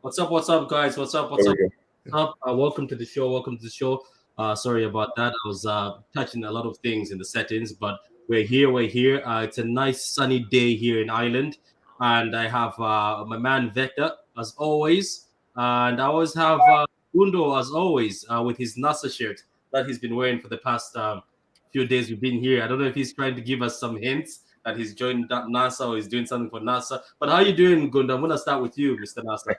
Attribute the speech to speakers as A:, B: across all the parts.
A: What's up, guys? What's
B: There
A: up?
B: we go.
A: What's up? Welcome to the show. Welcome to the show. Sorry about that. I was touching a lot of things in the settings, but we're here. We're here. It's a nice sunny day here in Ireland, and I have my man Vector as always, and I always have Gundo as always with his NASA shirt that he's been wearing for the past few days we've been here. I don't know if he's trying to give us some hints that he's joined NASA or he's doing something for NASA. But how you doing, Gundo? I'm gonna start with you, Mr. NASA.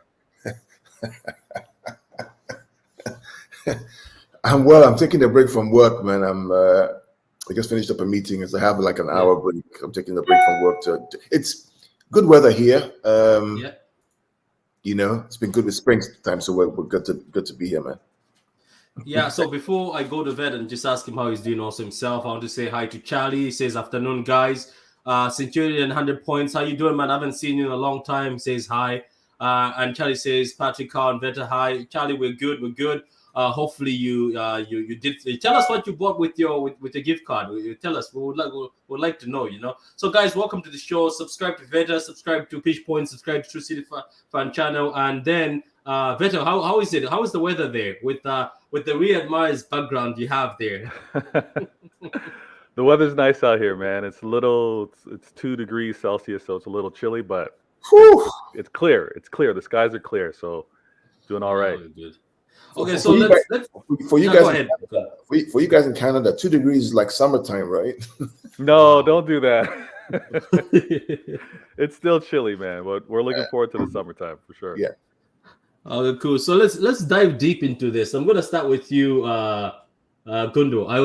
B: I'm well. I'm taking a break from work, man. I just finished up a meeting, so I have like an hour break. I'm taking a break from work it's good weather here.
A: Yeah.
B: You know, it's been good with springtime, so we're good to be here, man.
A: Yeah, so before I go to vet and just ask him how he's doing also himself, I want to say hi to Charlie. He says, afternoon, guys. Centurion, 100 points. How you doing, man? I haven't seen you in a long time. Says hi. And Charlie says, Patrick, Carl, and Veta, hi. Charlie, we're good. We're good. Hopefully you did tell us what you bought with your gift card. Tell us. We would like to know, you know. So guys, welcome to the show. Subscribe to Veta, subscribe to Pitchpoint, subscribe to True City Fan channel, and then Veta, how is it? How is the weather there with the Real Madrid background you have there?
C: The weather's nice out here, man. It's 2 degrees Celsius, so it's a little chilly, but it's clear. It's clear. The skies are clear, so doing all right.
A: Oh, good. Okay, so let's
B: for you
A: no,
B: guys
A: go ahead.
B: for you guys in Canada, 2 degrees is like summertime, right?
C: No, don't do that. It's still chilly, man. But we're looking forward to the summertime for sure.
B: Yeah.
A: Okay, cool. So let's dive deep into this. I'm gonna start with you, Gundo. I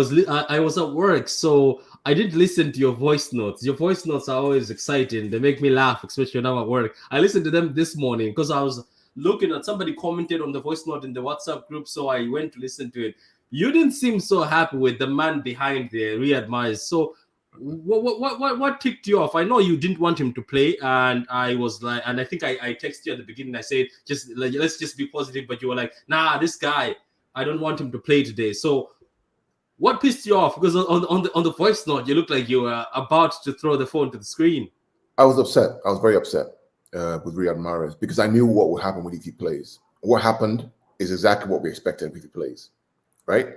A: was at work, so I did listen to your voice notes. Your voice notes are always exciting. They make me laugh, especially when I'm at work. I listened to them this morning because I was looking at somebody commented on the voice note in the WhatsApp group, so I went to listen to it. You didn't seem so happy with the man behind the Riyad Mahrez. So what ticked you off? I know you didn't want him to play, and I was like, and I think I texted you at the beginning. I said, let's just be positive, but you were like, nah, this guy, I don't want him to play today. So what pissed you off? Because on the voice note, you looked like you were about to throw the phone to the screen.
B: I was upset. I was very upset with Riyad Mahrez because I knew what would happen if he plays. What happened is exactly what we expected if he plays, right?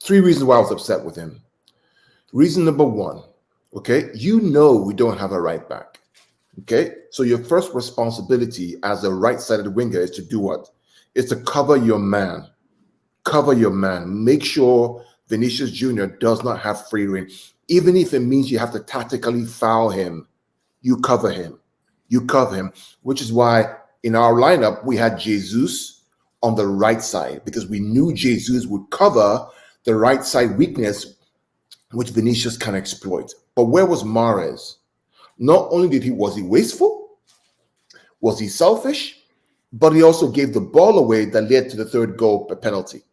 B: 3 reasons why I was upset with him. Reason number 1, okay, you know we don't have a right back, okay? So your first responsibility as a right-sided winger is to do what? Is to cover your man. Cover your man. Make sure Vinicius Jr. does not have free rein. Even if it means you have to tactically foul him, you cover him. You cover him, which is why in our lineup, we had Jesus on the right side because we knew Jesus would cover the right side weakness, which Vinicius can exploit. But where was Mahrez? Not only was he wasteful, was he selfish, but he also gave the ball away that led to the 3rd goal, a penalty.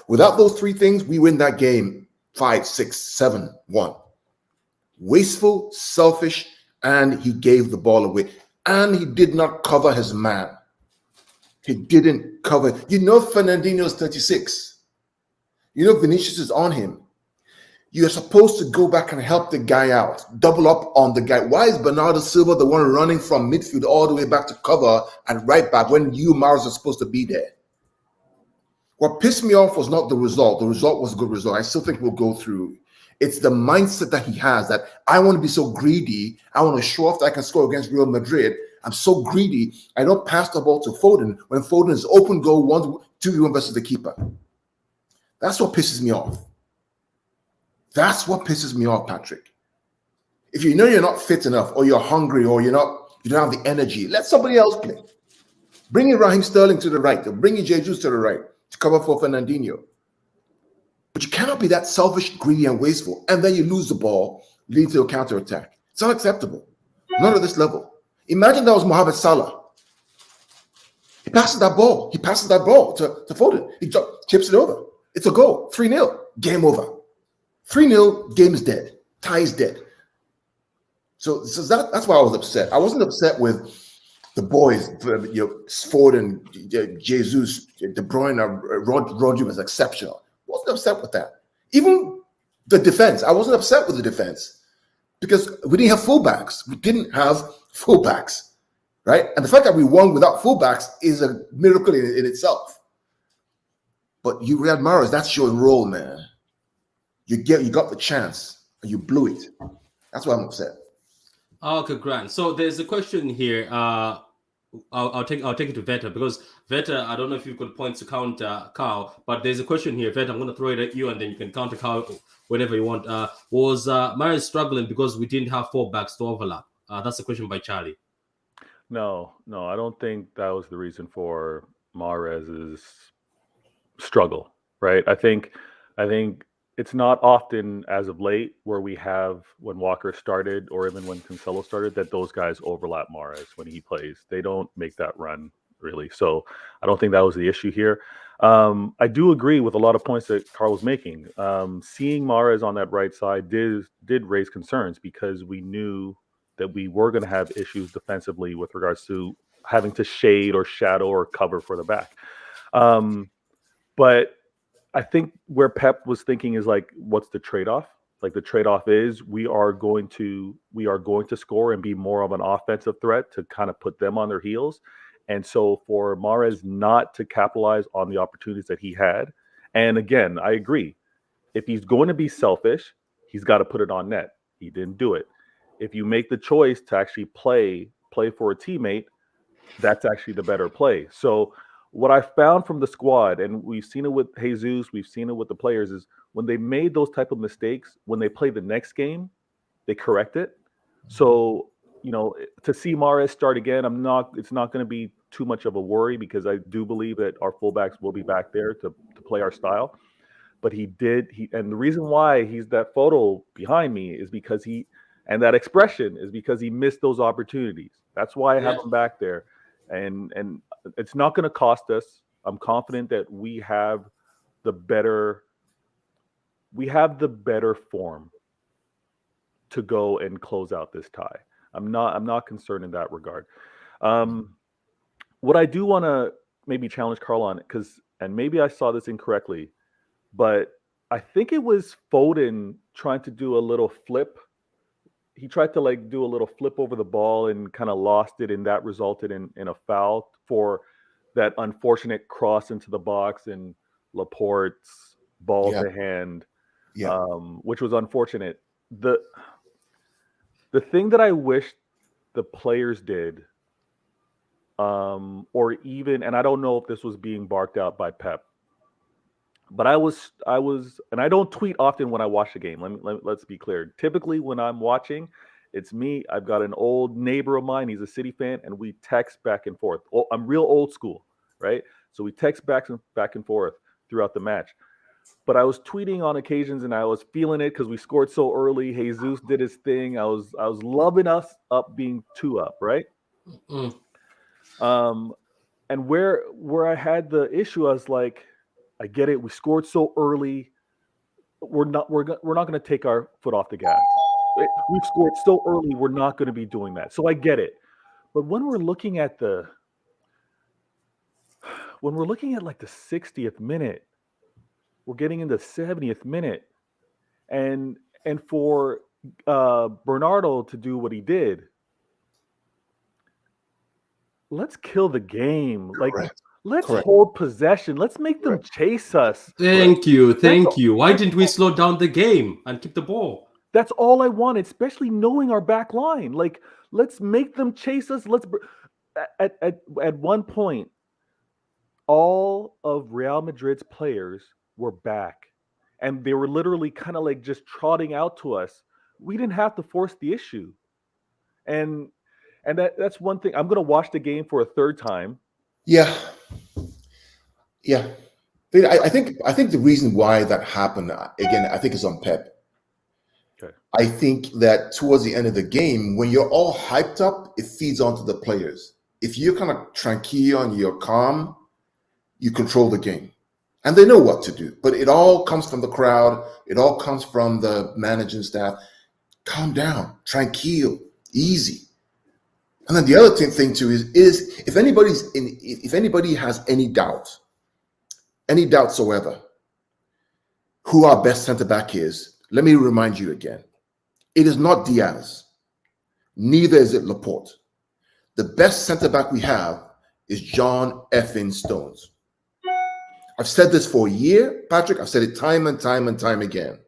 B: Without those 3 things, we win that game 5-6-7-1. Wasteful, selfish, and he gave the ball away. And he did not cover his man. He didn't cover. You know Fernandinho's 36. You know Vinicius is on him. You're supposed to go back and help the guy out. Double up on the guy. Why is Bernardo Silva the one running from midfield all the way back to cover and right back when you, Mahrez, are supposed to be there? What pissed me off was not the result. The result was a good result. I still think we'll go through. It's the mindset that he has that I want to be so greedy. I want to show off that I can score against Real Madrid. I'm so greedy. I don't pass the ball to Foden when Foden is open goal 1-2 versus the keeper. That's what pisses me off. That's what pisses me off, Patrick. If you know you're not fit enough or you're hungry or you don't have the energy, let somebody else play. Bring in Raheem Sterling to the right or bring in Jesus to the right to cover for Fernandinho. But you cannot be that selfish, greedy, and wasteful, and then you lose the ball, leading to a counter-attack. It's unacceptable. Not at this level. Imagine that was Mohamed Salah. He passes that ball. to Foden. He chips it over. It's a goal. 3-0. Game over. 3-0, game is dead. Tie is dead. So that's why I was upset. I wasn't upset with the boys, Ford and Jesus, De Bruyne, Rodri was exceptional. I wasn't upset with that. Even the defense, I wasn't upset with the defense because we didn't have fullbacks. right? And the fact that we won without fullbacks is a miracle in itself. But you, Riyad Mahrez, that's your role, man. You got the chance and you blew it. That's why I'm upset.
A: Okay, Grant. So there's a question here. I'll take it to Veta, because Veta, I don't know if you could point to counter Carl, but there's a question here. Veta, I'm going to throw it at you, and then you can counter Carl whenever you want. Was Mahrez struggling because we didn't have four backs to overlap? That's a question by Charlie.
C: No, I don't think that was the reason for Mahrez's struggle, right? I think it's not often as of late where we have, when Walker started or even when Cancelo started, that those guys overlap Mahrez when he plays. They don't make that run, really. So I don't think that was the issue here. I do agree with a lot of points that Carl was making. Seeing Mahrez on that right side did raise concerns, because we knew that we were going to have issues defensively with regards to having to shade or shadow or cover for the back. But I think where Pep was thinking is like, what's the trade-off? Like, the trade-off is we are going to score and be more of an offensive threat to kind of put them on their heels. And so for Mahrez not to capitalize on the opportunities that he had, and again, I agree, if he's going to be selfish, he's got to put it on net. He didn't do it. If you make the choice to actually play for a teammate, that's actually the better play. So what I found from the squad, and we've seen it with Jesus, we've seen it with the players, is when they made those type of mistakes, when they play the next game, they correct it. So, to see Mahrez start again, it's not going to be too much of a worry, because I do believe that our fullbacks will be back there to play our style. But and the reason why he's that photo behind me is because and that expression is because he missed those opportunities. That's why I have him back there. And it's not going to cost us. I'm confident that we have the better form to go and close out this tie. I'm not concerned in that regard. What I do want to maybe challenge Carl on, and maybe I saw this incorrectly, but I think it was Foden trying to do a little flip. He tried to do a little flip over the ball and kind of lost it, and that resulted in a foul for that unfortunate cross into the box and Laporte's ball to hand, which was unfortunate. The thing that I wish the players did, or even, and I don't know if this was being barked out by Pep, but I was, and I don't tweet often when I watch the game. Let's be clear. Typically, when I'm watching, it's me. I've got an old neighbor of mine. He's a City fan, and we text back and forth. I'm real old school, right? So we text back and forth throughout the match. But I was tweeting on occasions, and I was feeling it because we scored so early. Jesus did his thing. I was loving us up being 2-up, right? And where I had the issue, I was like, I get it. We scored so early. We're not going to take our foot off the gas. We've scored so early. We're not going to be doing that. So I get it. But when we're looking at the 60th minute, we're getting into the 70th minute, and for Bernardo to do what he did, let's kill the game. Let's hold possession. Let's make them chase us.
A: Thank you. Why didn't we slow down the game and keep the ball?
C: That's all I wanted, especially knowing our back line. Let's make them chase us. At one point, all of Real Madrid's players were back, and they were literally kind of just trotting out to us. We didn't have to force the issue, and that's one thing. I'm going to watch the game for a third time.
B: Yeah. I think the reason why that happened, again, I think is on Pep.
C: Okay.
B: I think that towards the end of the game, when you're all hyped up, it feeds onto the players. If you're kind of tranquil and you're calm, you control the game. And they know what to do. But it all comes from the crowd. It all comes from the managing staff. Calm down, tranquil, easy. And then the other thing too is if anybody has any doubt whatsoever, who our best center back is, let me remind you again. It is not Diaz. Neither is it Laporte. the best center back we have is John effing Stones. I've said this for a year, Patrick. I've said it time and time and time again.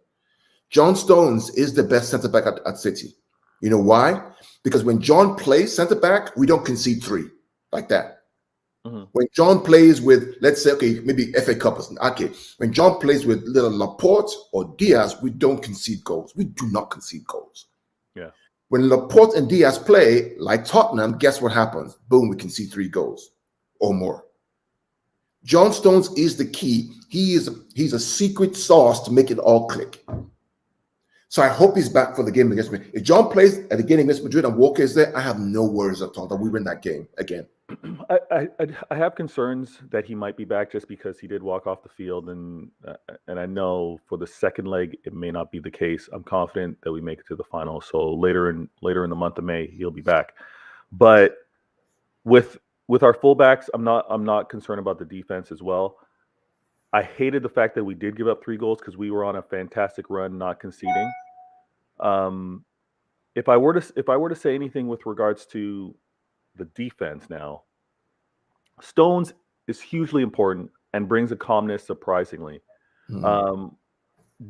B: John Stones is the best center back at City. You know why? Because when John plays center back, we don't concede 3 like that. Mm-hmm. When John plays with, let's say, okay, maybe FA Cup or something. Okay, when John plays with little Laporte or Diaz, we don't concede goals. We do not concede goals.
C: Yeah.
B: When Laporte and Diaz play, like Tottenham, guess what happens? Boom, we concede 3 goals or more. John Stones is the key. He's a secret sauce to make it all click. So I hope he's back for the game against me. If John plays at the game against Madrid and Walker is there, I have no worries at all that we win that game again.
C: I have concerns that he might be back just because he did walk off the field, and I know for the second leg it may not be the case. I'm confident that we make it to the final. So later in the month of May he'll be back. But with our fullbacks, I'm not concerned about the defense as well. I hated the fact that we did give up 3 goals because we were on a fantastic run, not conceding. If I were to say anything with regards to the defense now, Stones is hugely important and brings a calmness surprisingly.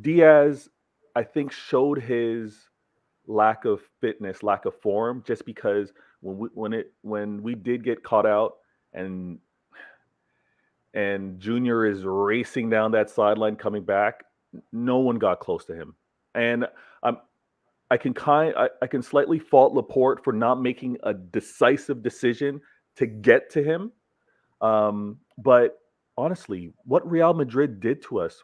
C: Diaz, I think, showed his lack of fitness, lack of form, just because when we did get caught out and Junior is racing down that sideline coming back, no one got close to him. And I can slightly fault Laporte for not making a decisive decision to get to him. But honestly, what Real Madrid did to us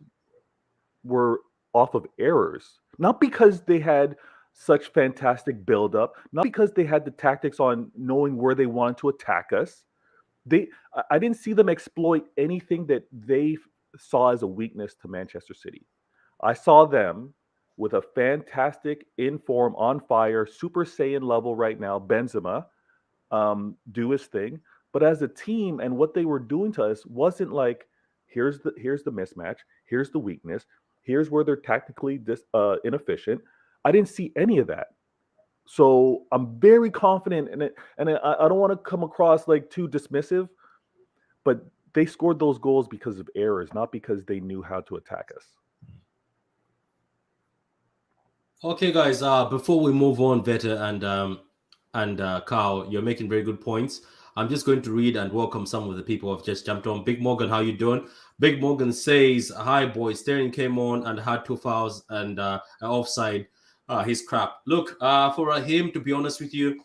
C: were off of errors, not because they had such fantastic buildup, not because they had the tactics on knowing where they wanted to attack us. I didn't see them exploit anything that they saw as a weakness to Manchester City. I saw them with a fantastic, in-form, on fire, Super Saiyan level right now, Benzema, do his thing. But as a team, and what they were doing to us wasn't like, here's the mismatch, here's the weakness, here's where they're tactically inefficient. I didn't see any of that. So I'm very confident in it, and I don't want to come across like too dismissive, but they scored those goals because of errors, not because they knew how to attack us.
A: Okay, guys. Before we move on, Vetter and Carl, you're making very good points. I'm just going to read and welcome some of the people who have just jumped on. Big Morgan, how you doing? Big Morgan says, "Hi, boys. Sterling came on and had 2 fouls and offside. He's crap. Look, for Raheem, to be honest with you,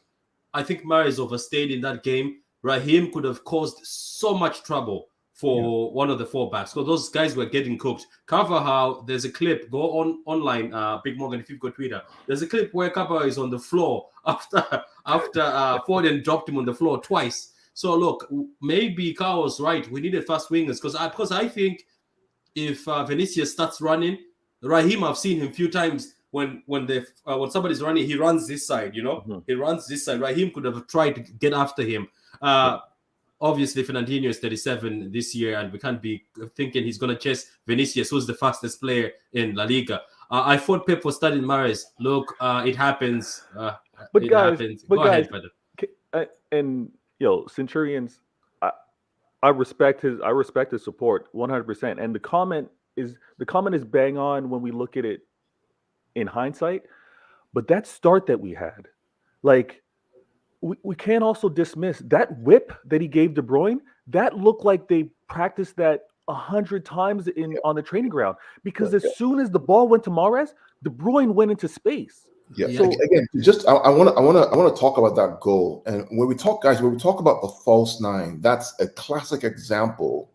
A: I think Mahrez overstayed in that game. Raheem could have caused so much trouble for one of the 4 backs. So those guys were getting cooked. Carvajal, there's a clip. Go online, Big Morgan, if you've got Twitter. There's a clip where Carvajal is on the floor after Foden dropped him on the floor twice. So look, maybe Carl was right. We needed fast wingers because I think if Vinicius starts running, Raheem, I've seen him a few times. When somebody's running, he runs this side, He runs this side. Raheem could have tried to get after him. Obviously, Fernandinho is 37 this year, and we can't be thinking he's going to chase Vinicius, who's the fastest player in La Liga. I thought Pep was studying Mahrez. Look, it happens. Go ahead, Father.
C: And Centurions, I respect his support 100%. And the comment is bang on when we look at it in hindsight, but that start that we had, like, we can't also dismiss that whip that he gave De Bruyne. That looked like they practiced that 100 times on the training ground, because as soon as the ball went to Mahrez, De Bruyne went into space.
B: Yeah. So, again, I want to talk about that goal. And when we talk about the false 9, that's a classic example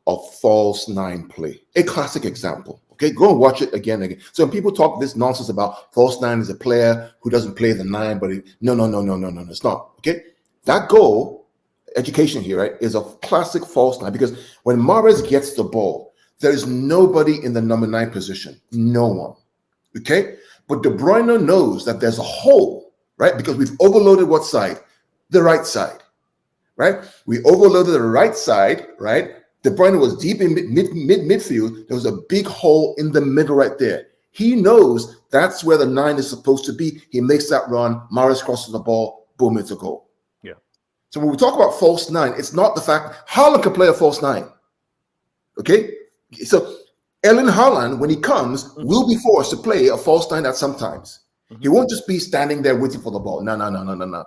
B: of false 9 play. A classic example. Okay, go and watch it again. So when people talk this nonsense about false 9 is a player who doesn't play the 9, but no, it's not. Okay, that goal, education here, right, is a classic false 9, because when Mahrez gets the ball, there is nobody in the number 9 position, no one. Okay, but De Bruyne knows that there's a hole, right, because we've overloaded what side? The right side, right? We overloaded the right side, right? De Bruyne was deep in midfield. There was a big hole in the middle right there. He knows that's where the 9 is supposed to be. He makes that run. Mahrez crosses the ball. Boom, it's a goal.
C: Yeah.
B: So when we talk about false nine, it's not the fact Haaland can play a false nine. Okay? So Erling Haaland, when he comes, will be forced to play a false nine at some times. He won't just be standing there waiting for the ball. No.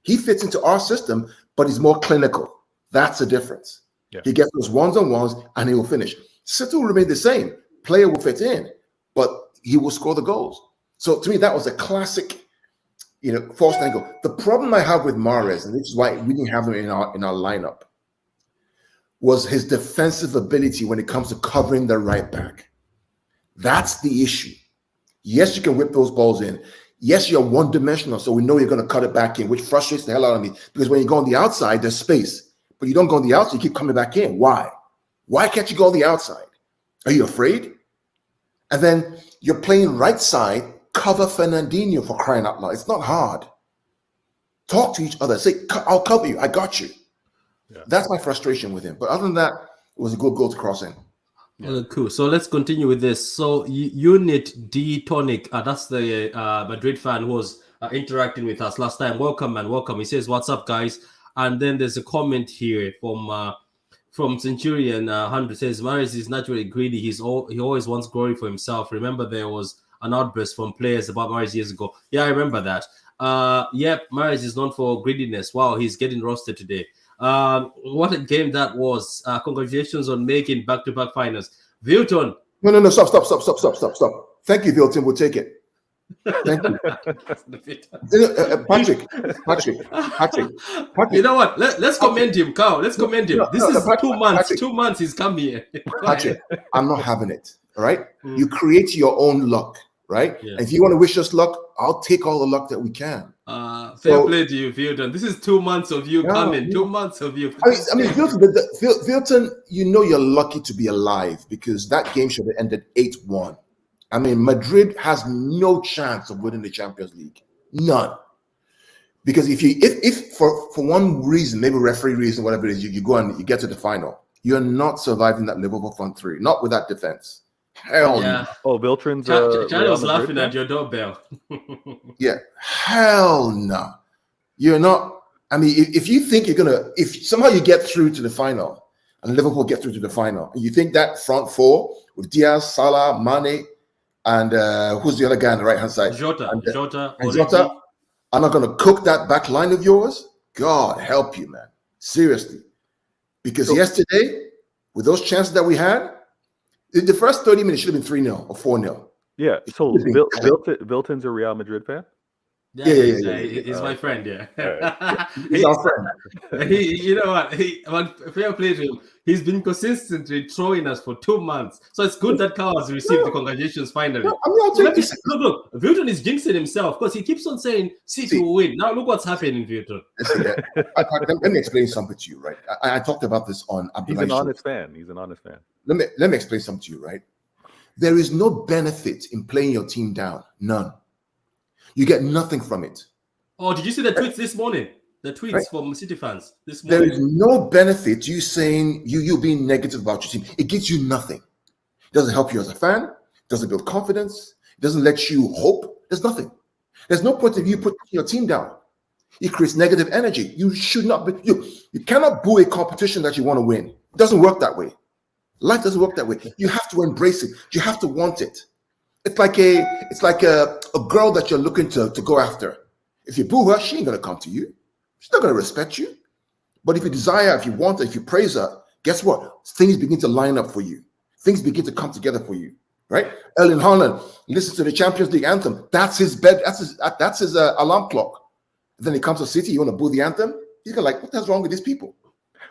B: He fits into our system, but he's more clinical. That's the difference.
C: Yeah.
B: He gets those ones-on-ones, and he will finish. City will remain the same. Player will fit in, but he will score the goals. So to me, that was a classic, false nine goal. The problem I have with Mahrez, and this is why we didn't have him in our lineup, was his defensive ability when it comes to covering the right back. That's the issue. Yes, you can whip those balls in. Yes, you're one-dimensional, so we know you're going to cut it back in, which frustrates the hell out of me. Because when you go on the outside, there's space. But you don't go on the outside, you keep coming back in. Why? Why can't you go on the outside? Are you afraid? And then you're playing right side, cover Fernandinho, for crying out loud. It's not hard. Talk to each other. Say, I'll cover you. I got you. Yeah. That's my frustration with him. But other than that, it was a good goal to cross in.
A: Yeah. Cool. So let's continue with this. So Unit D Tonic, that's the Madrid fan who was interacting with us last time. Welcome, man. Welcome. He says, "What's up, guys?" And then there's a comment here from Centurion 100 says, "Mahrez is naturally greedy. He always wants glory for himself. Remember there was an outburst from players about Mahrez years ago." Yeah, I remember that. Yep, Mahrez is known for greediness. Wow, he's getting roasted today. What a game that was. Congratulations on making back-to-back finals. Vilton.
B: No. Stop. Thank you, Vilton. We'll take it. Thank you. Patrick.
A: You know what? Let's commend him, Carl. Let's commend him. This is Patrick, 2 months.
B: Patrick.
A: 2 months he's come here.
B: Patrick, I'm not having it. All right? You create your own luck, right?
A: Yeah.
B: And if you want to wish us luck, I'll take all the luck that we can.
A: Fair play to you, Vilton. This is 2 months of you coming. 2 months of you.
B: I mean, Vilton, you're lucky to be alive because that game should have ended 8-1. I mean, Madrid has no chance of winning the Champions League. None. Because if for one reason, maybe referee reason, whatever it is, you go and you get to the final, you're not surviving that Liverpool front three. Not with that defense. Hell no.
C: Oh, Viltron's
A: Chad was laughing at your doorbell.
B: Yeah. Hell no. You're not. I mean, if you think if somehow you get through to the final and Liverpool get through to the final, and you think that front four with Diaz, Salah, Mane, and who's the other guy on the right-hand side?
A: Jota.
B: I'm not going to cook that back line of yours. God help you, man. Seriously. Because yesterday, with those chances that we had, the first 30 minutes should have been 3-0 or 4-0.
C: Yeah. So Vilton's a Real Madrid fan?
A: Yeah. He's my friend, yeah.
B: Right. He's our friend.
A: You know what? Fair play to him. He's been consistently throwing us for 2 months. So it's good that Carl has received the congratulations finally.
B: No, I'm not
A: look, Vilton is jinxing himself because he keeps on saying City will win. Now look what's happening, Vilton.
B: Let me explain something to you, right? I talked about this on
C: He's an honest fan. He's an honest fan.
B: Let me explain something to you, right? There is no benefit in playing your team down. None. You get nothing from it.
A: Oh, did you see the tweets this morning? The tweets from City fans this morning.
B: There is no benefit to you saying you being negative about your team. It gives you nothing. It doesn't help you as a fan. It doesn't build confidence. It doesn't let you hope. There's nothing. There's no point of you putting your team down. It creates negative energy. You should not be. You cannot boo a competition that you want to win. It doesn't work that way. Life doesn't work that way. You have to embrace it. You have to want it. It's like a girl that you're looking to go after. If you boo her, she ain't gonna come to you. She's not gonna respect you. But if you desire, if you want her, if you praise her, guess what? Things begin to line up for you. Things begin to come together for you, right? Erling Haaland listens to the Champions League anthem. That's his bed. That's his alarm clock. And then he comes to City. You want to boo the anthem? He's gonna what the hell's wrong with these people?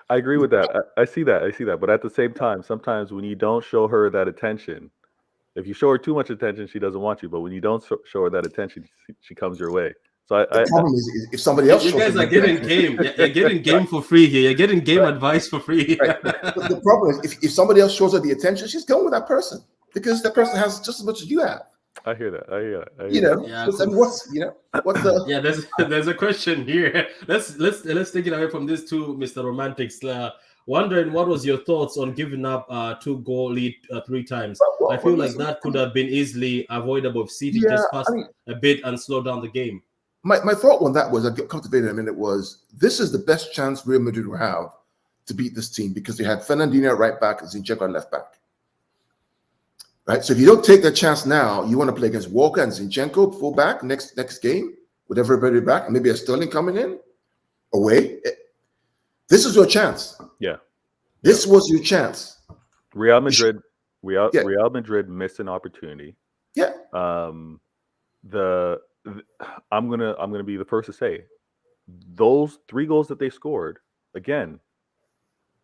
C: I agree with that. I see that. But at the same time, sometimes when you don't show her that attention, if you show her too much attention, she doesn't want you. But when you don't show her that attention, she comes your way. So
B: the problem is if somebody else,
A: you guys are getting game. You're getting game for free here. You're getting game advice for free.
B: Right. The problem is if somebody else shows her the attention, she's going with that person because that person has just as much as you have.
C: I hear that.
B: What's the?
A: Yeah, there's a question here. Let's take it away from these two, Mr. Romantics. Wondering what was your thoughts on giving up 2-goal lead 3 times? I feel like that could have been easily avoidable if City just passed a bit and slowed down the game.
B: my thought on that was, I'll come to Vader in a minute, was this is the best chance Real Madrid will have to beat this team because they had Fernandinho at right back and Zinchenko at left back. Right? So if you don't take that chance now, you want to play against Walker and Zinchenko full back next game with everybody back, and maybe a Sterling coming in away. This is your chance.
C: Yeah.
B: This was your chance.
C: Real Madrid missed an opportunity.
B: Yeah.
C: I'm gonna be the first to say those 3 goals that they scored, again,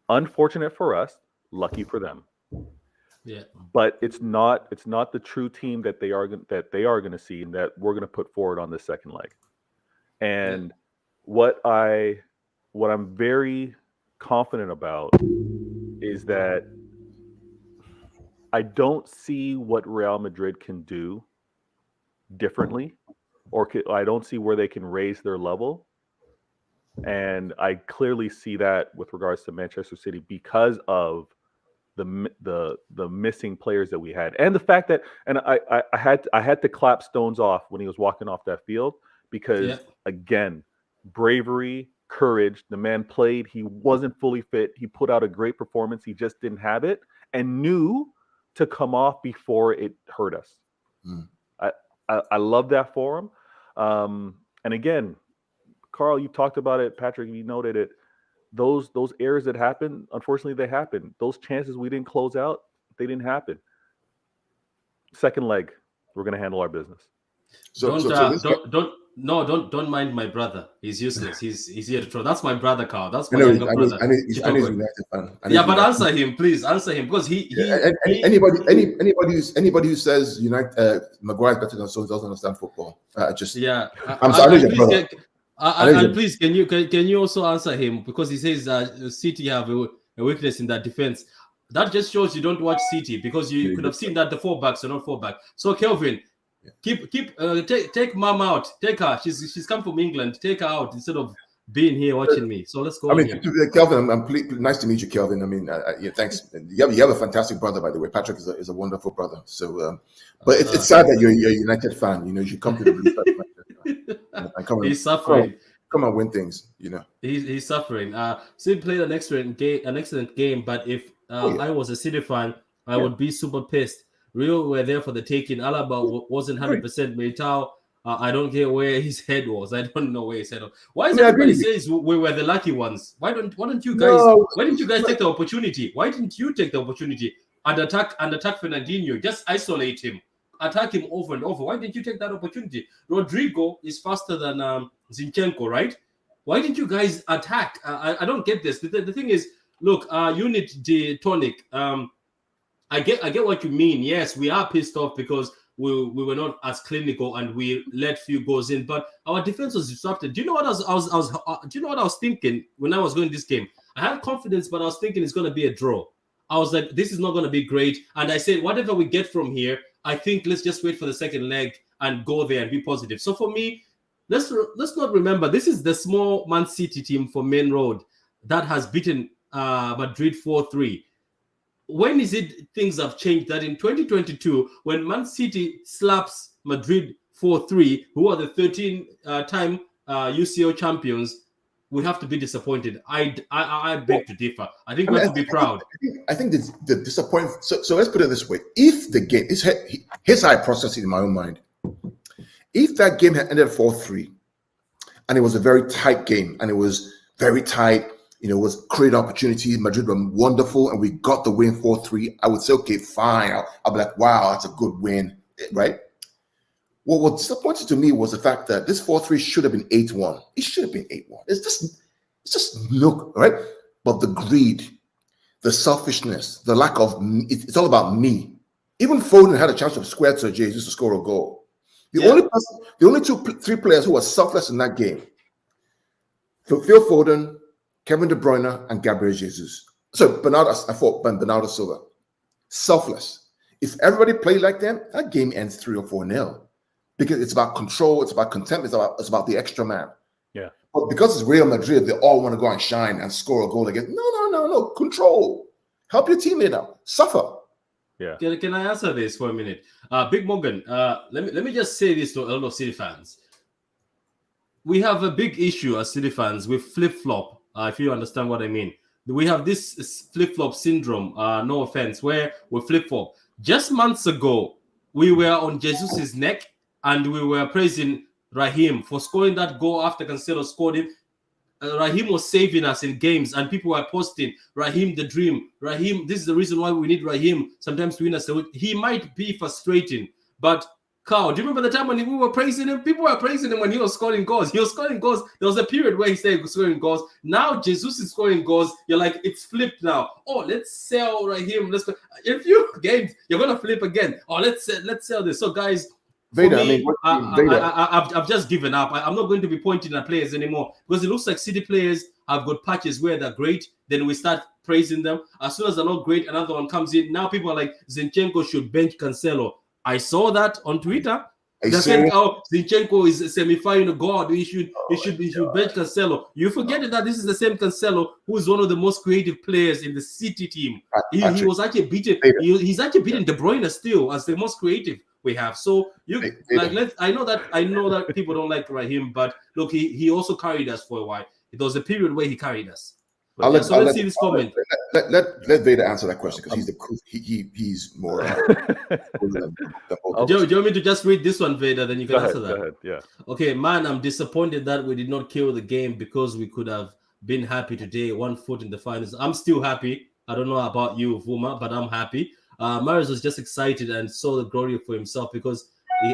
C: unfortunate for us, lucky for them.
A: Yeah.
C: But it's not the true team that they are going to see and that we're going to put forward on the second leg. And what I'm very confident about is that I don't see what Real Madrid can do differently, or I don't see where they can raise their level. And I clearly see that with regards to Manchester City because of the missing players that we had, and the fact that, and I had to clap Stones off when he was walking off that field because again, bravery, courage. The man played. He wasn't fully fit. He put out a great performance. He just didn't have it, and knew to come off before it hurt us. I love that for him. And again, Carl, you talked about it. Patrick, you noted it. Those errors that happened, unfortunately, they happened. Those chances we didn't close out, they didn't happen. Second leg, we're going to handle our business.
A: Don't mind my brother. He's useless. He's here to throw. That's my brother, Carl. That's my
B: younger
A: brother.
B: I know he's a United fan.
A: But answer him, please. Answer him because
B: anybody who says Maguire is better than Stones doesn't understand football. I'm sorry.
A: And please, can you also answer him because he says City have a weakness in that defense. That just shows you don't watch City because you could have seen that the 4 backs are not 4 back. So Kelvin, take Mom out. Take her. She's come from England. Take her out instead of being here watching me. So let's go.
B: Kelvin, I'm nice to meet you, Kelvin. I mean, thanks. You have a fantastic brother, by the way. Patrick is a wonderful brother. So, but it's sad that you're a United fan. You should come to the Blue Star.
A: He's suffering.
B: Come and win things.
A: He's suffering. City played an excellent game. But if I was a City fan, I would be super pissed. Real were there for the taking. Alaba wasn't 100%. Militao, I don't get where his head was. I don't know where his head was. Why is everybody says we were the lucky ones? Why didn't you guys take the opportunity? Why didn't you take the opportunity and attack Fernandinho? Just isolate him. Attack him over and over. Why didn't you take that opportunity? Rodrigo is faster than Zinchenko, right? Why didn't you guys attack? I don't get this. The thing is, look, you need the tonic. I get what you mean. Yes, we are pissed off because we were not as clinical and we let few goals in, but our defense was disrupted. Do you know what I was thinking when I was going this game? I had confidence, but I was thinking it's going to be a draw. I was like, this is not going to be great. And I said, whatever we get from here, I think let's just wait for the second leg and go there and be positive. So for me, let's not remember, this is the small Man City team for Main Road that has beaten Madrid 4-3. When is it things have changed that in 2022, when Man City slaps Madrid 4-3, who are the 13-time UCL champions, we have to be disappointed. I beg to differ. I think we have to be proud.
B: I think the disappointment. So let's put it this way: if the game, here's how I process it in my own mind. If that game had ended 4-3, and it was a very tight game, and it was very tight, it was great opportunity. Madrid were wonderful, and we got the win 4-3. I would say, okay, fine. I'll be like, wow, that's a good win, right? Well, what disappointed to me was the fact that this 4-3 should have been 8-1. It should have been 8-1. It's just look, right? But the greed, the selfishness, the lack of, it's all about me. Even Foden had a chance to square to Jesus to score a goal. The only 3 players who were selfless in that game, Phil Foden, Kevin De Bruyne, and Gabriel Jesus. So Bernardo Silva, selfless. If everybody played like them, that game ends 3 or 4-0. Because it's about control, it's about contempt, it's about the extra man.
C: Yeah.
B: But because it's Real Madrid, they all want to go and shine and score a goal again. No. Control. Help your teammate out. Suffer.
C: Yeah.
A: Can I answer this for a minute? Big Morgan, let me just say this to a lot of City fans. we have a big issue as City fans with flip-flop, if you understand what I mean. We have this flip-flop syndrome, no offense, where we flip-flop. Just months ago, we were on Jesus' neck and we were praising Raheem for scoring that goal after Cancelo scored him. Raheem was saving us in games, and people were posting Raheem the dream. Raheem, this is the reason why we need Raheem sometimes to win us. He might be frustrating, but Carl, do you remember the time when we were praising him? People were praising him when he was scoring goals. He was scoring goals. There was a period where he said he was scoring goals. Now Jesus is scoring goals. You're like, it's flipped now. Oh, let's sell Raheem. Let's. In a few games, you're gonna flip again. Oh, let's sell this. So, guys.
B: Vader,
A: Me,
B: Vader.
A: I've just given up. I'm not going to be pointing at players anymore because it looks like City players have got patches where they're great. Then we start praising them. As soon as they're not great, another one comes in. Now people are like, Zinchenko should bench Cancelo. I saw that on Twitter. They said, "Oh, Zinchenko is a semi-final god. He should bench Cancelo." You forget that this is the same Cancelo who is one of the most creative players in the City team. He was actually beaten. He's actually beaten De Bruyne still as the most creative we have. So I know that people don't like Raheem, but look, he also carried us for a while. There was a period where he carried us. Let's see this comment.
B: Let Vader answer that question because he's more.
A: Do you want me to just read this one, Vader? Then you can answer that.
C: Go ahead, yeah.
A: Okay, man, I'm disappointed that we did not kill the game because we could have been happy today. 1 foot in the finals. I'm still happy. I don't know about you, Vuma, but I'm happy. Maris was just excited and saw the glory for himself because,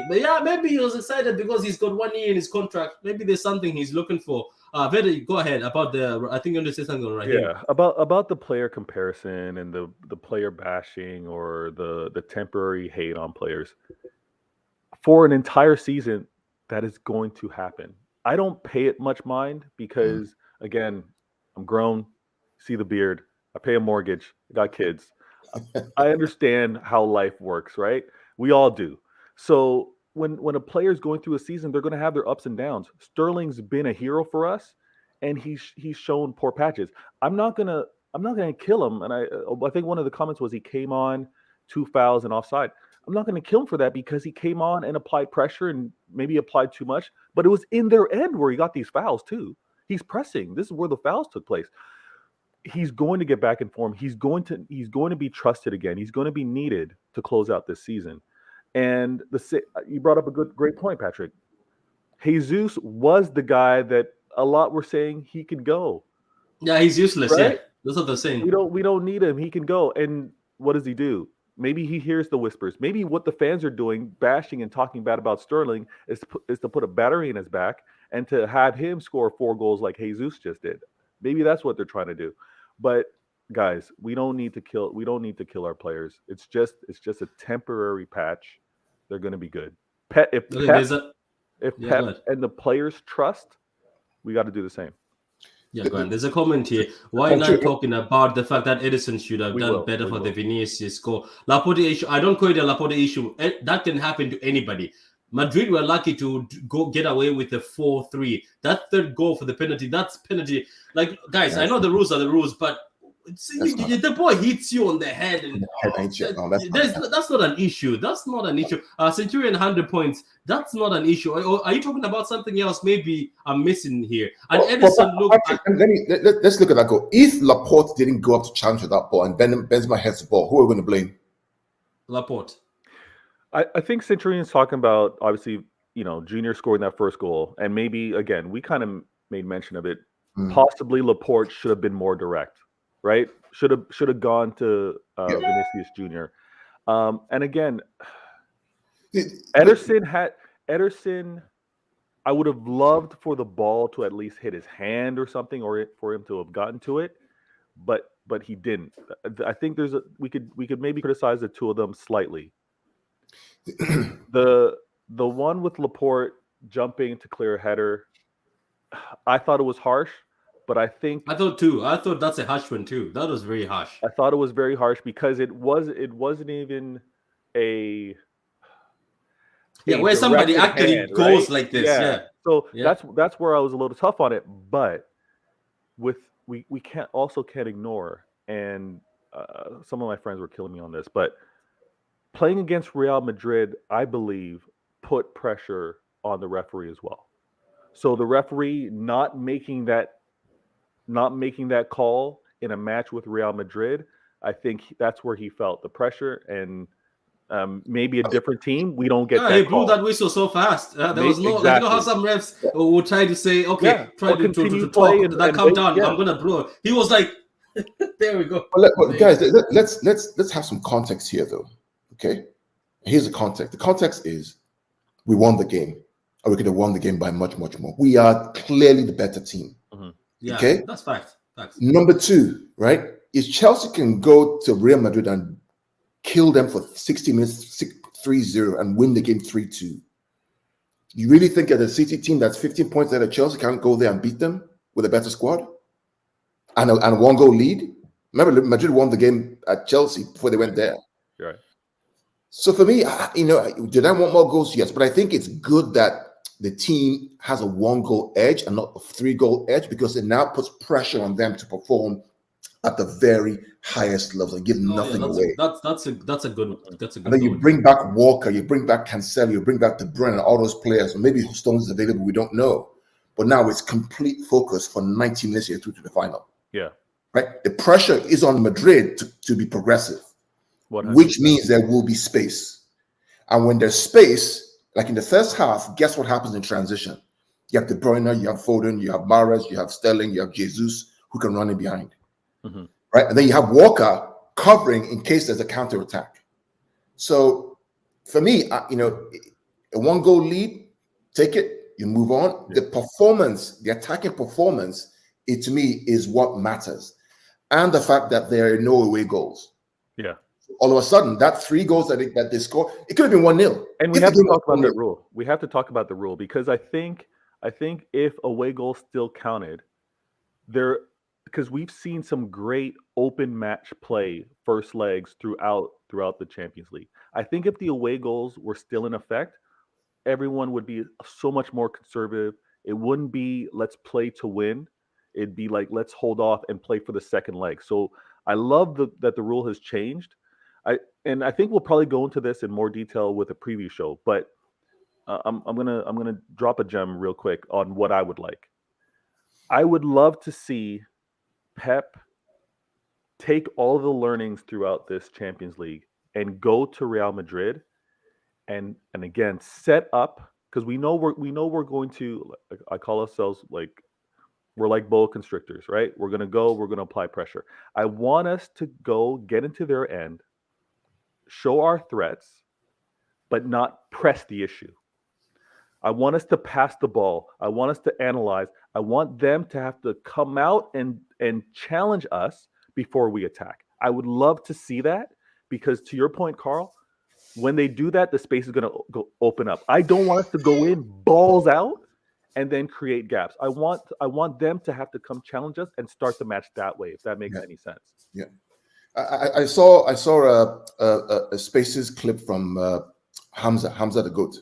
A: maybe he was excited because he's got 1 year in his contract. Maybe there's something he's looking for. Vader, go ahead about I think you want to say something right here.
C: Yeah, about the player comparison and the player bashing or the temporary hate on players. For an entire season, that is going to happen. I don't pay it much mind because, again, I'm grown, see the beard, I pay a mortgage, I got kids. I understand how life works, right? We all do. So when a player is going through a season, they're going to have their ups and downs. Sterling's been a hero for us, and he's shown poor patches. I'm not gonna kill him. And I think one of the comments was he came on 2 fouls and offside. I'm not going to kill him for that because he came on and applied pressure and maybe applied too much. But it was in their end where he got these fouls too. He's pressing. This is where the fouls took place. He's going to get back in form. He's going to be trusted again. He's going to be needed to close out this season. And you brought up a great point, Patrick. Jesus was the guy that a lot were saying he could go.
A: Yeah, he's useless.
C: Right?
A: Yeah, that's what they're saying.
C: We don't need him. He can go. And what does he do? Maybe he hears the whispers. Maybe what the fans are doing, bashing and talking bad about Sterling, is to put a battery in his back and to have him score 4 goals like Jesus just did. Maybe that's what they're trying to do. But guys, we don't need to kill our players. It's just a temporary patch. They're going to be good. If Pep and the players trust, we got to do the same.
A: Yeah, Grant, there's a comment here. Why not talking about the fact that Edison should have done better for the Vinicius goal? Laporte issue. I don't call it a Laporte issue. That can happen to anybody. Madrid were lucky to get away with the 4-3. That third goal for the penalty, that's penalty. Like, guys, I know the rules are the rules, but the ball hits you on the head. And that's not an issue. That's not an issue. Centurion 100 points. That's not an issue. Or are you talking about something else? Maybe I'm missing here. And Edison,
B: let's look at that goal. If Laporte didn't go up to challenge for that ball and Benzema heads the ball, who are we going to blame?
A: Laporte.
C: I think Centurion's talking about, obviously, Junior scoring that first goal. And maybe, again, we kind of made mention of it. Possibly Laporte should have been more direct, right? Should have gone to Vinicius Junior. And again, Ederson, I would have loved for the ball to at least hit his hand or something, or for him to have gotten to it, but he didn't. I think we could maybe criticize the two of them slightly. The one with Laporte jumping to clear a header, I thought it was harsh, but I thought too. I thought that's a harsh one too. That was very harsh. I thought it was very harsh because it wasn't even a
A: where somebody actually goes like this. Yeah.
C: So that's where I was a little tough on it, but we can't ignore, and some of my friends were killing me on this, but playing against Real Madrid, I believe, put pressure on the referee as well. So the referee not making that call in a match with Real Madrid, I think that's where he felt the pressure. And maybe a different team, we don't get
A: Yeah,
C: that
A: he blew
C: call.
A: that whistle so fast. There was no, like, you know how some refs will try to say, okay,
C: Yeah,
A: try
C: or
A: to
C: continue
A: talk,
C: play
A: that
C: and
A: calm
C: wait,
A: down.
C: yeah.
A: I'm gonna blow. He was like, there we go.
B: Well, guys, let's have some context here, though. Okay, here's the context. The context is we won the game, and we could have won the game by much, much more. We are clearly the better team.
A: Yeah,
B: okay,
A: that's fact. Facts.
B: Number two, right, is Chelsea can go to Real Madrid and kill them for 60 minutes, 3-0, and win the game 3-2. You really think that a City team that's 15 points ahead of Chelsea can't go there and beat them with a better squad and a 1-goal lead? Remember, Madrid won the game at Chelsea before they went there.
C: Right.
B: So for me, did I want more goals? Yes, but I think it's good that the team has a 1-goal edge and not a 3-goal edge, because it now puts pressure on them to perform at the very highest level and give nothing away.
A: That's a good.
B: And then you bring back Walker, you bring back Cancelo, you bring back De Bruyne and all those players. Or maybe Stones is available, we don't know. But now it's complete focus for 90 minutes here through to the final.
C: Yeah.
B: Right? The pressure is on Madrid to be progressive,
C: 100%.
B: which means there will be space. And when there's space, like in the first half, guess what happens in transition? You have De Bruyne, you have Foden, you have Mahrez, you have Sterling, you have Jesus, who can run in behind. Right? And then you have Walker covering in case there's a counter attack. So for me, a 1-goal lead, take it, you move on. Yeah. The performance, the attacking performance, to me is what matters. And the fact that there are no away goals.
C: Yeah.
B: All of a sudden, that 3 goals that they score, it could have been 1-0.
C: And we have to talk about that rule. We have to talk about the rule, because I think if away goals still counted, because we've seen some great open match play first legs throughout the Champions League. I think if the away goals were still in effect, everyone would be so much more conservative. It wouldn't be let's play to win. It'd be like let's hold off and play for the second leg. So I love that the rule has changed. I think we'll probably go into this in more detail with a preview show, but I'm gonna drop a gem real quick on what I would like. I would love to see Pep take all the learnings throughout this Champions League and go to Real Madrid and again set up, because we know we're going to, I call ourselves like we're like boa constrictors, right? We're gonna apply pressure. I want us to go get into their end, show our threats, but not press the issue. I want us to pass the ball. I want us to analyze. I want them to have to come out and challenge us before we attack. I would love to see that, because to your point, Carl, when they do that, the space is going to go open up. I don't want us to go in balls out and then create gaps. I want them to have to come challenge us and start the match that way, if that makes any sense.
B: Yeah. I saw a Spaces clip from Hamza the GOAT,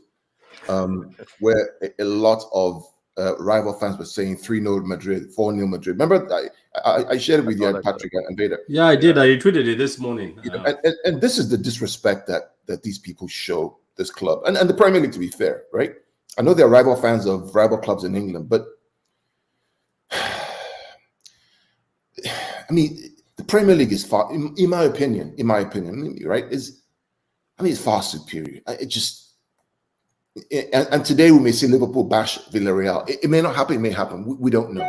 B: where a lot of rival fans were saying 3-0 Madrid, 4-0 Madrid. Remember, I shared it with you, Patrick and Vader.
A: Yeah, I did. I tweeted it this morning.
B: And this is the disrespect that these people show this club and the Premier League, to be fair, right? I know they're rival fans of rival clubs in England, but I mean, the Premier League is far, in my opinion, right? It's far superior. And today we may see Liverpool bash Villarreal. It may not happen. It may happen. We don't know.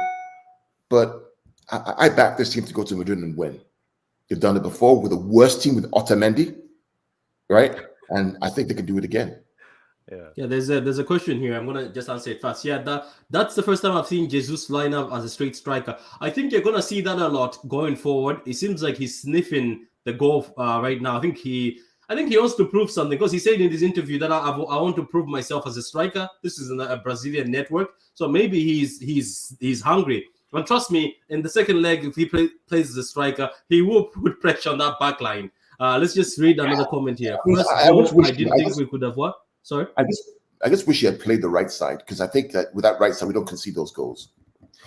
B: But I back this team to go to Madrid and win. They've done it before with the worst team with Otamendi, right? And I think they can do it again.
A: Yeah. There's a question here. I'm gonna just answer it fast. Yeah, that's the first time I've seen Jesus line up as a straight striker. I think you're gonna see that a lot going forward. It seems like he's sniffing the goal right now. I think he wants to prove something, because he said in this interview that I want to prove myself as a striker. This is a Brazilian network, so maybe he's hungry. But trust me, in the second leg, if he plays as a striker, he will put pressure on that back line. Let's just read another comment here. First goal, I didn't think we could have what? Sorry?
B: I just wish he had played the right side, because I think that with that right side, we don't concede those goals.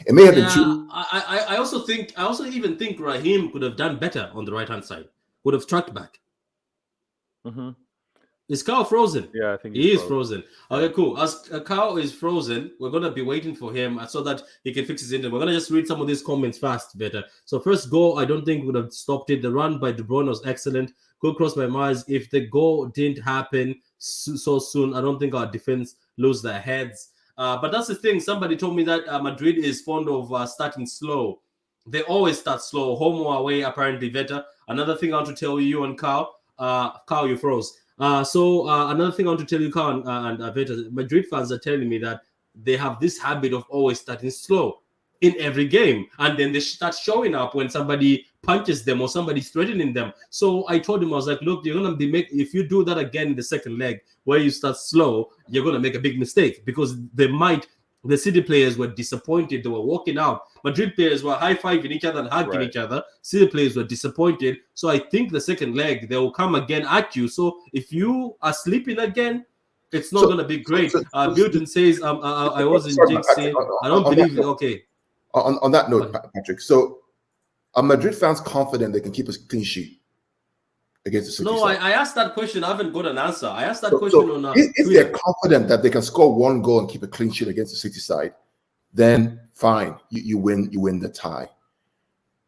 B: It may have been too.
A: I also even think Raheem could have done better on the right hand side. Would have tracked back. Is Kyle frozen?
C: Yeah, I think
A: He
C: he's
A: is frozen. Okay, cool. As Kyle is frozen, we're gonna be waiting for him so that he can fix his internet. We're gonna just read some of these comments fast, better. So first goal, I don't think would have stopped it. The run by De Bruyne was excellent. Could cross my mind. If the goal didn't happen so soon, I don't think our defense lose their heads. But that's the thing. Somebody told me that Madrid is fond of starting slow. They always start slow, home or away. Apparently, better. Another thing I want to tell you and Kyle. Kyle, you froze. Another thing I want to tell you, Khan and Veter, Madrid fans are telling me that they have this habit of always starting slow in every game, and then they start showing up when somebody punches them or somebody's threatening them. So I told him, I was like, look, you're gonna be if you do that again in the second leg where you start slow, you're gonna make a big mistake because the City players were disappointed. They were walking out. Madrid players were high-fiving each other and hugging each other. City players were disappointed. So I think the second leg, they will come again at you. So if you are sleeping again, it's not going to be great. Bilton says, I wasn't jinxing. I don't believe it. Okay.
B: On that note, Patrick, so are Madrid fans confident they can keep a clean sheet against the City?
A: No, I asked that question. I haven't got an answer. I asked that question on
B: if they're confident that they can score one goal and keep a clean sheet against the City side, then fine, you win the tie.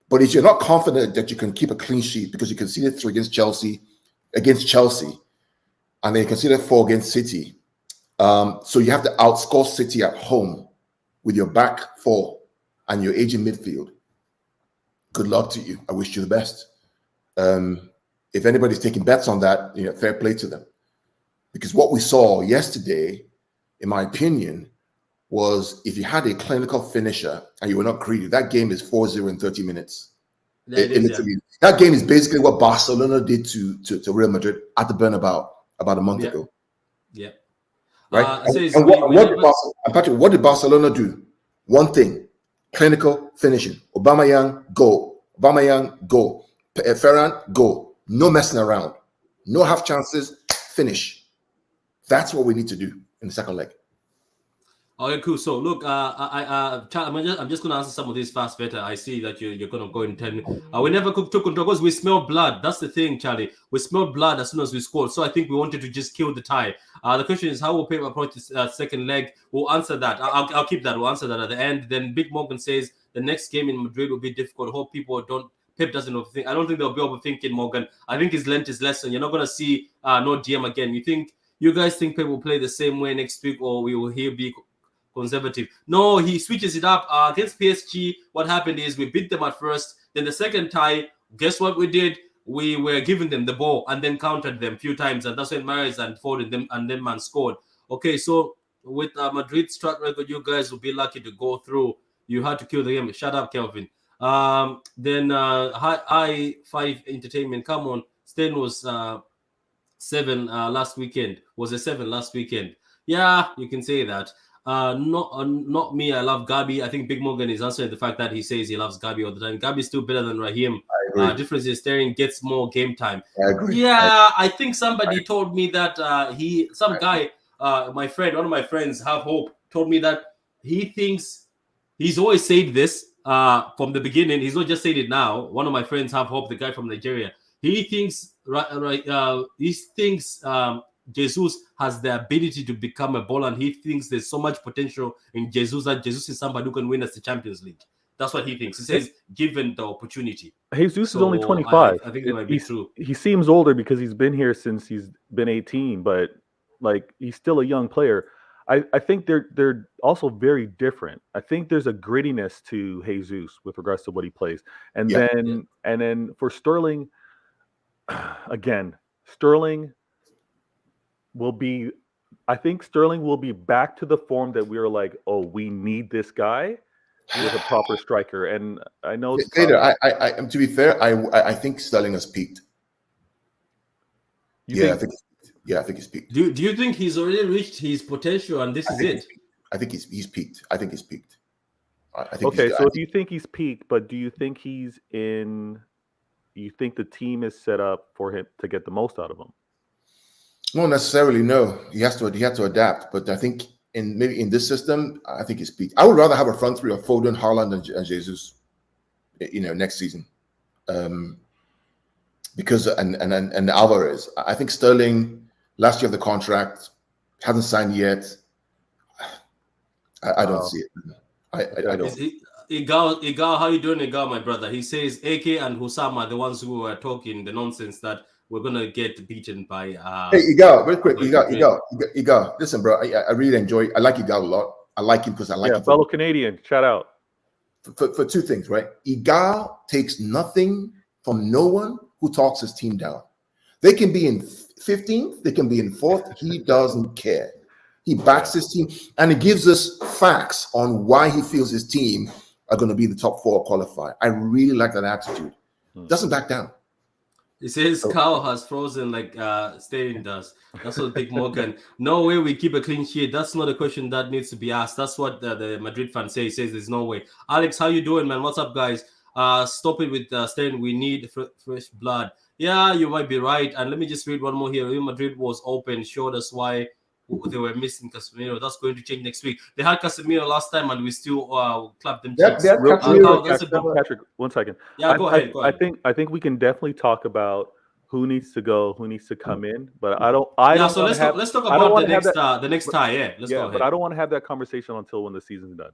B: But if you're not confident that you can keep a clean sheet because you conceded 3 against Chelsea, and then you conceded 4 against City, so you have to outscore City at home with your back 4 and your aging midfield. Good luck to you. I wish you the best. If anybody's taking bets on that, fair play to them. Because what we saw yesterday, in my opinion, was if you had a clinical finisher and you were not greedy, that game is 4-0 in 30 minutes. That game is basically what Barcelona did to Real Madrid at the Bernabeu about a month ago.
A: Yeah.
B: Right? What did Barcelona do? One thing, clinical finishing. Aubameyang, go. Aubameyang, go. Ferran, go. No messing around. No half chances. Finish. That's what we need to do in the second leg.
A: Okay, cool. So look, I'm just going to answer some of these fast better. I see that you're going to go in 10. We never took control because we smell blood. That's the thing, Charlie. We smelled blood as soon as we scored. So I think we wanted to just kill the tie. The question is how will Pep approach this second leg? We'll answer that. I'll keep that. We'll answer that at the end. Then Big Morgan says the next game in Madrid will be difficult. Hope people don't. Pep doesn't overthink. I don't think they'll be overthinking, Morgan. I think he's learned his lesson. You're not going to see no DM again. You guys think Pep will play the same way next week, or will he be conservative? No, he switches it up. Against PSG, what happened is we beat them at first. Then the second tie, guess what we did? We were giving them the ball and then countered them a few times, and that's when Mahrez and Foden them and then man scored. Okay, so with Madrid's track record, you guys will be lucky to go through. You had to kill the game. Shut up, Kelvin. Then I5 Entertainment. Come on, Stain was 7 last weekend. Was a 7 last weekend. Yeah, you can say that. Not me. I love Gabi. I think Big Morgan is answering the fact that he says he loves Gabi all the time. Gabi's still better than Raheem. Difference is Sterling gets more game time.
B: I agree.
A: Yeah, I think somebody told me that my friend, one of my friends, Have Hope, told me that he thinks he's always said this from the beginning. He's not just said it now. One of my friends, Have Hope, the guy from Nigeria, he thinks Jesus has the ability to become a baller, and he thinks there's so much potential in Jesus that Jesus is somebody who can win us the Champions League. That's what he thinks. He says, given the opportunity.
C: Jesus is only 25.
A: I think it might be true.
C: He seems older because he's been here since he's been 18, but he's still a young player. I think they're also very different. I think there's a grittiness to Jesus with regards to what he plays, and then for Sterling, again, Sterling will be. I think Sterling will be back to the form that we were like, oh, we need this guy with a proper striker. And I know
B: Vader, to be fair, I think Sterling has peaked. I think he's peaked.
A: Do you think he's already reached his potential and this is it?
B: I think he's peaked. I think he's peaked.
C: Okay, so if you think he's peaked, but do you think he's in? You think the team is set up for him to get the most out of him?
B: Not necessarily. No, he has to adapt. But I think maybe in this system, I think he's peaked. I would rather have a front three of Foden, Haaland, and Jesus, next season, because and Alvarez. I think Sterling Last year of the contract, hasn't signed yet. I don't see it. I don't.
A: Igal, how you doing, Igal, my brother? He says AK and Husam are the ones who are talking the nonsense that we're gonna get beaten by.
B: Hey, Igal, very quick. Igal. Listen, bro. I really enjoy. I like Igal a lot. I like him because I like him.
C: Fellow Canadian. Shout out.
B: For two things, right? Igal takes nothing from no one who talks his team down. They can be in 15th, they can be in 4th. He doesn't care. He backs his team, and he gives us facts on why he feels his team are going to be the top 4 qualifier. I really like that attitude. Doesn't back down.
A: He says cow has frozen like Stain does. That's what Big Morgan. No way we keep a clean sheet. That's not a question that needs to be asked. That's what the Madrid fan says. He says there's no way. Alex, how you doing, man? What's up, guys? Stop it with Stain. We need fresh blood. Yeah, you might be right. And let me just read one more here. Real Madrid was open, showed us why they were missing Casemiro. That's going to change next week. They had Casemiro last time, and we still clapped them cheeks.
C: Patrick, 1 second.
A: Yeah, go ahead.
C: I think we can definitely talk about who needs to go, who needs to come in. But let's talk
A: about the next tie. Yeah, let's go ahead.
C: But I don't want to have that conversation until when the season's done,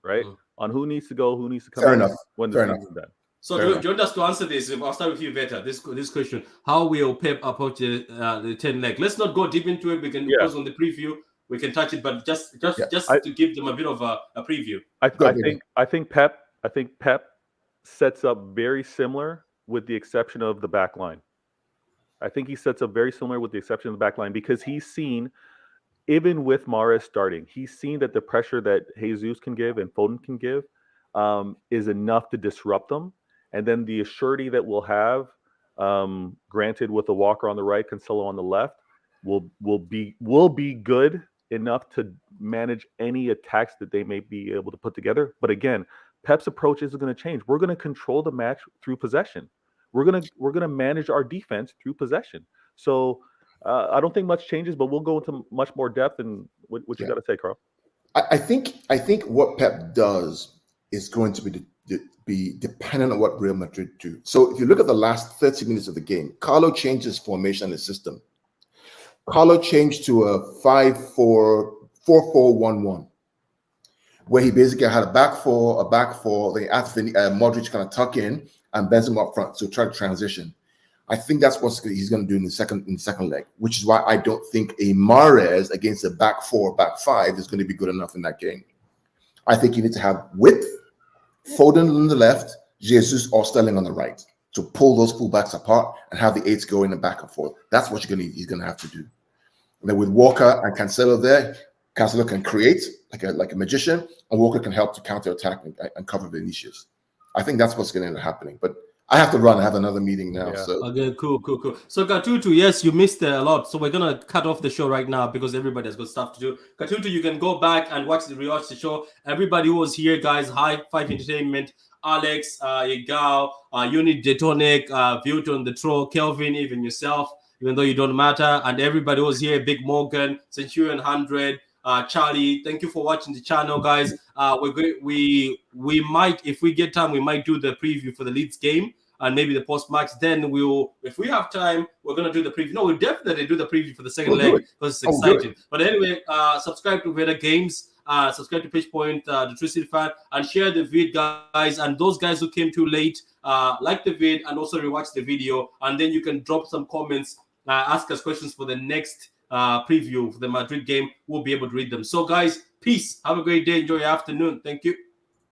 C: right? On who needs to go, who needs to come in when the season's done.
A: So, do you want us to answer this? I'll start with you, Veta. This question: how will Pep approach the 10 leg? Let's not go deep into it. We can pause on the preview. We can touch it, but just to give them a bit of a preview.
C: I think Pep sets up very similar, with the exception of the back line. I think he sets up very similar with the exception of the back line, because he's seen, even with Mahrez starting, he's seen that the pressure that Jesus can give and Foden can give is enough to disrupt them. And then the assurity that we'll have, granted with the Walker on the right, Cancelo on the left, will be good enough to manage any attacks that they may be able to put together. But again, Pep's approach isn't going to change. We're going to control the match through possession. We're gonna manage our defense through possession. So I don't think much changes, but we'll go into much more depth. And what you got to say, Carl?
B: I think what Pep does is going to be dependent on what Real Madrid do. So if you look at the last 30 minutes of the game, Carlo changed his formation and his system. Carlo changed to a 5-4-1-1, where he basically had a back four. Then Modric kind of tuck in and Benzema up front, so try to transition. I think that's what he's going to do in the second leg, which is why I don't think a Mahrez against a back 4, back 5 is going to be good enough in that game. I think you need to have width, Foden on the left, Jesus or Sterling on the right, to pull those fullbacks apart and have the 8s go in and back and forth. That's what he's going to have to do. And then with Walker and Cancelo there, Cancelo can create like a magician, and Walker can help to counter attack and cover Vinicius. I think that's what's going to end up happening. But I have to run. I have another meeting now.
A: Yeah. So okay, cool. So Katutu, yes, you missed a lot. So we're gonna cut off the show right now because everybody has got stuff to do. Katutu, you can go back and rewatch the show. Everybody who was here, guys, High Five Entertainment, Alex, Igao, Unit Detonic, Vuton, the Troll, Kelvin, even yourself, even though you don't matter, and everybody who was here, Big Morgan, Centurion 100. Charlie, thank you for watching the channel, guys. We might, if we get time, we might do the preview for the Leeds game and maybe the post-match. Then if we have time, we're gonna do the preview. No, we'll definitely do the preview for the second leg because it's exciting. But anyway, subscribe to Vader Games, subscribe to Pitchpoint, the True City Fan, and share the vid, guys. And those guys who came too late, like the vid and also rewatch the video, and then you can drop some comments, ask us questions for the next preview for the Madrid game. We'll be able to read them. So guys, peace, have a great day, enjoy your afternoon. Thank you.